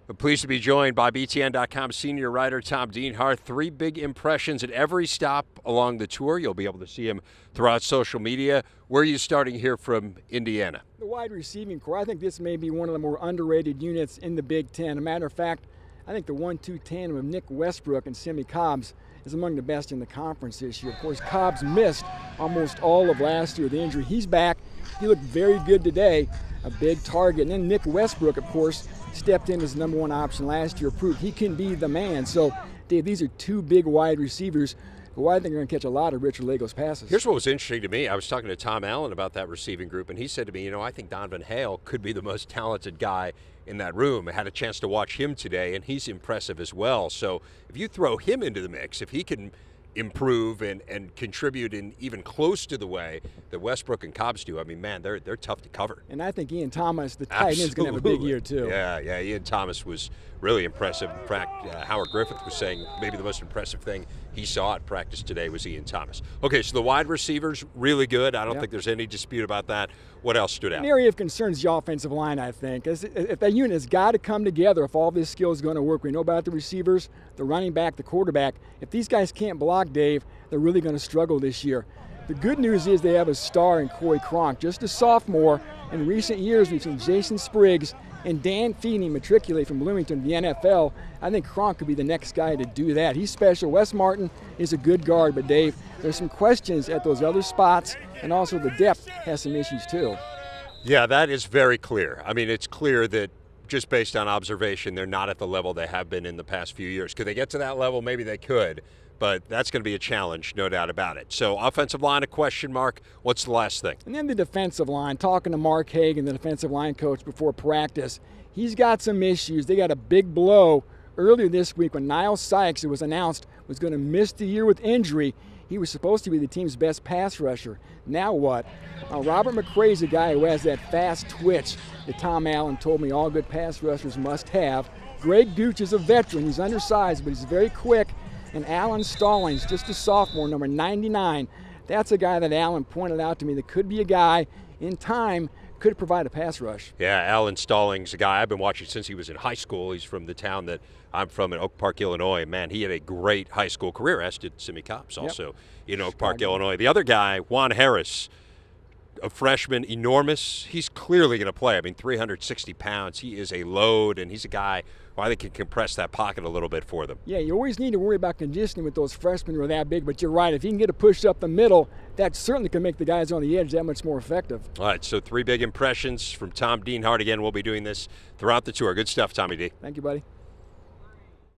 We're pleased to be joined by BTN.com senior writer Tom Dienhart. 3 big impressions at every stop along the tour. You'll be able to see him throughout social media. Where are you starting here from Indiana? The wide receiving core, I think this may be one of the more underrated units in the Big Ten. As a matter of fact, I think the 1-2 tandem of Nick Westbrook and Simi Cobbs is among the best in the conference this year. Of course, Cobbs missed almost all of last year with the injury. He's back. He looked very good today, a big target. And then Nick Westbrook, of course, stepped in as the #1 option last year, proved he can be the man. So, Dave, these are 2 big wide receivers who I think are going to catch a lot of Richard Lago's passes. Here's what was interesting to me. I was talking to Tom Allen about that receiving group, and he said to me, I think Donovan Hale could be the most talented guy in that room. I had a chance to watch him today, and he's impressive as well. So if you throw him into the mix, if he can improve and contribute in even close to the way that Westbrook and Cobbs do, I mean, man, they're tough to cover. And I think Ian Thomas, the tight end, is going to have a big year too. Yeah, Ian Thomas was really impressive. In fact, Howard Griffith was saying maybe the most impressive thing he saw at practice today was Ian Thomas. Okay, so the wide receivers, really good. I don't think there's any dispute about that. What else stood out? An area of concern is the offensive line, I think. If that unit has got to come together, if all this skill is going to work. We know about the receivers, the running back, the quarterback. If these guys can't block, Dave, they're really going to struggle this year. The good news is they have a star in Corey Cronk, just a sophomore. In recent years, we've seen Jason Spriggs and Dan Feeney matriculate from Bloomington to the NFL. I think Cronk could be the next guy to do that. He's special. Wes Martin is a good guard, but Dave, there's some questions at those other spots, and also the depth has some issues too. Yeah, that is very clear. I mean, it's clear that just based on observation, they're not at the level they have been in the past few years. Could they get to that level? Maybe they could, but that's going to be a challenge, no doubt about it. So offensive line, a question mark. What's the last thing? And then the defensive line, talking to Mark Hagan, the defensive line coach, before practice, he's got some issues. They got a big blow earlier this week when Niles Sykes, it was announced, was going to miss the year with injury. He was supposed to be the team's best pass rusher. Now what? Robert McCray's a guy who has that fast twitch that Tom Allen told me all good pass rushers must have. Greg Gooch is a veteran. He's undersized, but he's very quick. And Alan Stallings, just a sophomore, number 99. That's a guy that Allen pointed out to me that could be a guy in time could provide a pass rush. Yeah, Alan Stallings, a guy I've been watching since he was in high school. He's from the town that I'm from in Oak Park, Illinois. Man, he had a great high school career, as did Simi Cobbs also in Oak Park, Illinois. The other guy, Juan Harris, a freshman, enormous. He's clearly going to play. I mean, 360 pounds. He is a load, and he's a guy who I think can compress that pocket a little bit for them. Yeah, you always need to worry about conditioning with those freshmen who are that big, but you're right. If he can get a push up the middle, that certainly can make the guys on the edge that much more effective. All right, so 3 big impressions from Tom Dienhart. Again, we'll be doing this throughout the tour. Good stuff, Tommy D. Thank you, buddy.